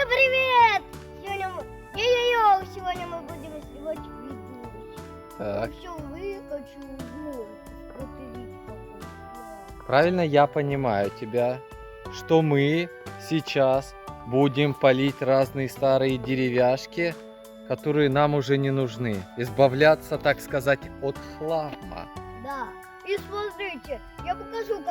Всем привет! Сегодня мы будем снимать видос. Так. Все выкачу. Вот видите, какой. Правильно я понимаю тебя, что мы сейчас будем палить разные старые деревяшки, которые нам уже не нужны. Избавляться, так сказать, от хлама. Да. И смотрите, я покажу,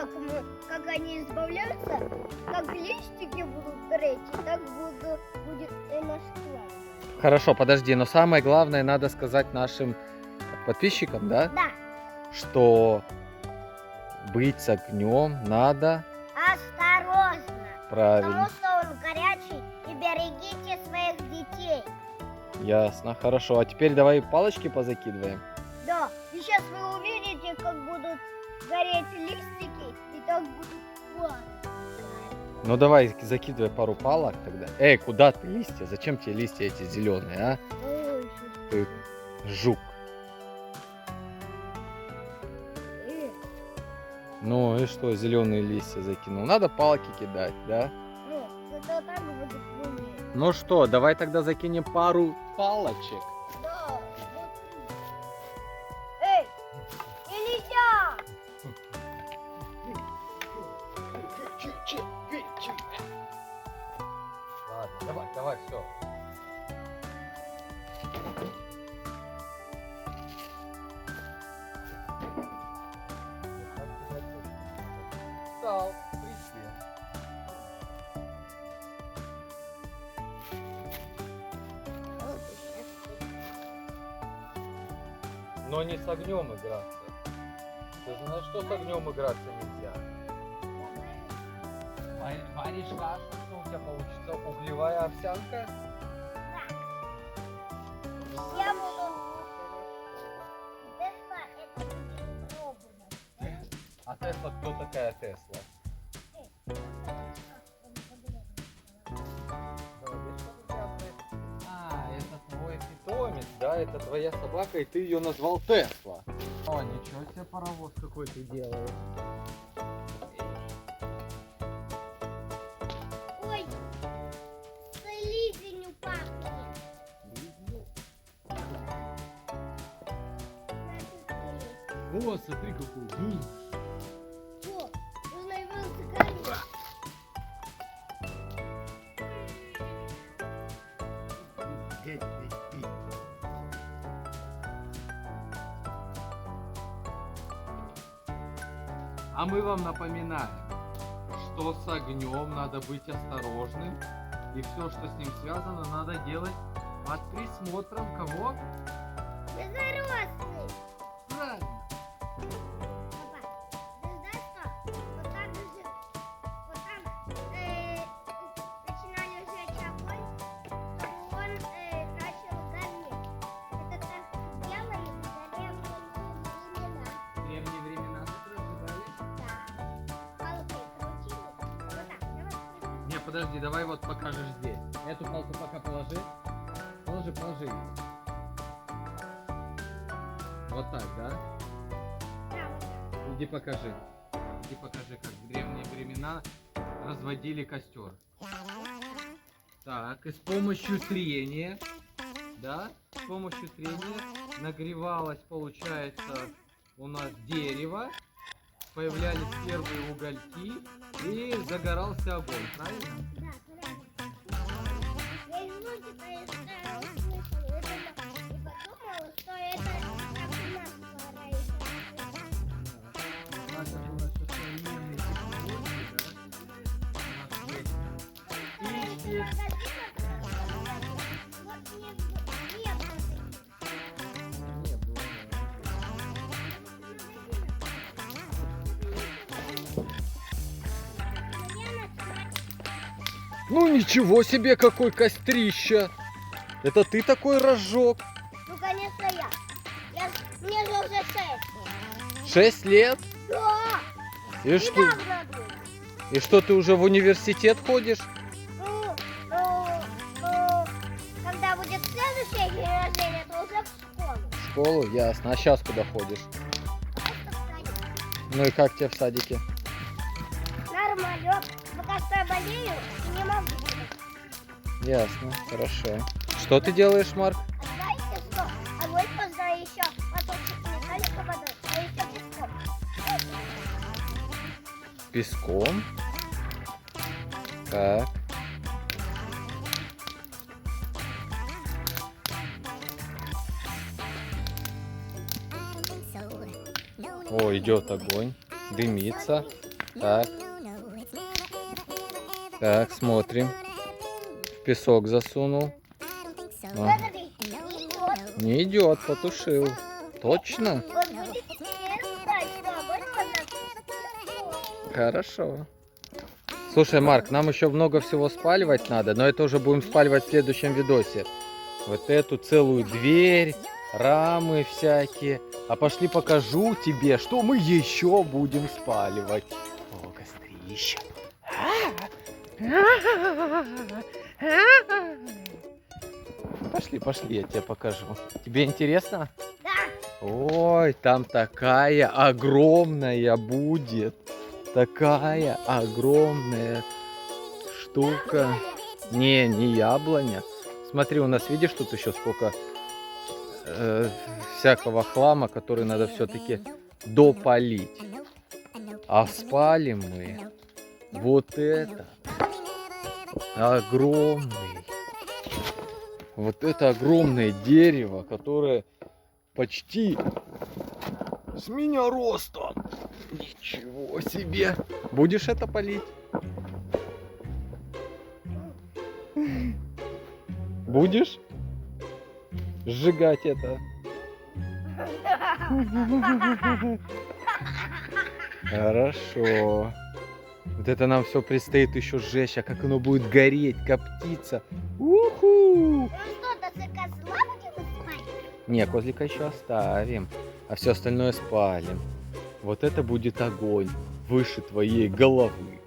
как они избавляются, как листики будут гореть, и так будет и наш хлам. Хорошо, подожди, но самое главное надо сказать нашим подписчикам, да? Да. Что быть с огнем надо Осторожно. правильно. Потому что он горячий, и берегите своих детей. Ясно, хорошо. А теперь давай палочки позакидываем. Да, и сейчас вы увидите, как будут гореть листики, и так будут пламя. Ну давай закидывай пару палок тогда. Эй, куда ты листья? Зачем тебе листья эти зеленые, а? Ой, Ты жук. Ну и что, зеленые листья закинул? Надо палки кидать, да? ну, это так будет умнее. Ну что, давай тогда закинем пару палочек. Да, вот. Эй, нельзя! Ладно, давай, все. Встал, присел. Но не с огнем играться. Ты знаешь, что с огнем играться нельзя? Варишь кашу, что у тебя получится? Углевая овсянка? Я буду... Тесла, это будет пробовать. А Тесла, кто такая Тесла? А, это твой питомец, да? Это твоя собака, и ты ее назвал Тесла. О, ничего себе паровоз какой ты делаешь. Ой, слизень пахнет. О, смотри какой. О, нужно его закрыть. А мы вам напоминаем, что с огнем надо быть осторожным, и все, что с ним связано, надо делать под присмотром кого? Безоросный. Правильно. Папа, ты знаешь что? Вот так же, вот там начинали жечь огонь, то он начал гореть. Это так делали в древние времена. Древние времена тут разжигали? Да. Палкой крутили. Вот так, давай. Не, подожди, давай вот покажешь здесь. Эту палку пока положи. Положи. Вот так, да? Да, вот так. Иди покажи, как в древние времена разводили костер. Так, и с помощью трения, да, с помощью трения нагревалось, получается, у нас дерево, появлялись первые угольки и загорался огонь, правильно? Да, правильно. Я из мультика слышала это и подумала, что это как у нас говорится. У нас современные технологии, да? У нас есть печки. Не было. Ну ничего себе, какой кострища! Это ты такой разжег? Ну, конечно, мне же уже 6. 6 лет? Да! И что? Недавно было. И что, ты уже в университет ходишь? Когда будет следующее день рождения, то уже в школу. В школу? Ясно. А сейчас куда ходишь? Просто в садик. Ну и как тебе в садике? Нормально. Пока что я болею и не могу. Ясно, хорошо. Что ты делаешь, Марк? А знаете что? А вот можно еще поточек металлика водой, а еще песком. Песком? Так. О, идет огонь, дымится. Так. Так, смотрим. В песок засунул. А, Смотри, идет. не идет, потушил. Точно? Вот будет интересно, что огонь можно... Хорошо. Слушай, Марк, нам еще много всего спаливать надо, но это уже будем спаливать в следующем видосе. Вот эту целую дверь, рамы всякие. А пошли покажу тебе, что мы еще будем спаливать. О, кострище. Пошли, пошли, я тебе покажу. Тебе интересно? Да. Ой, там такая огромная будет. Такая огромная штука. Не яблоня. Смотри, у нас, видишь, тут еще сколько всякого хлама, который надо все-таки допалить. А спалим мы вот это огромный. Вот это огромное дерево, которое почти с меня ростом. Ничего себе. Будешь это полить? Будешь сжигать это? Хорошо. Вот это нам все предстоит еще сжечь, а как оно будет гореть, коптиться. Уху! Ну что, до козла будем спать? Не, козлика еще оставим, а все остальное спалим. Вот это будет огонь выше твоей головы.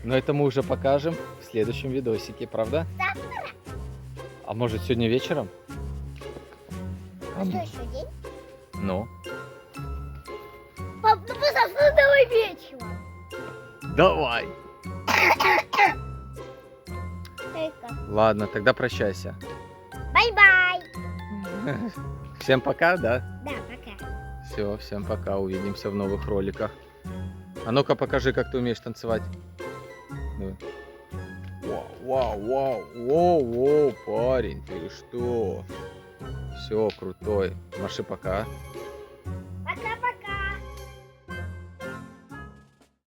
Но это мы уже покажем в следующем видосике, правда? Да. А может сегодня вечером? А что еще день? Ну, Пап, ну пожалуйста, давай вечером. давай. Только. Ладно, тогда прощайся. Бай-бай. Всем пока, да? Да, пока. Все, всем пока, увидимся в новых роликах. А ну-ка покажи, как ты умеешь танцевать. Давай. Вау, парень, ты что? Все, крутой. Маши пока.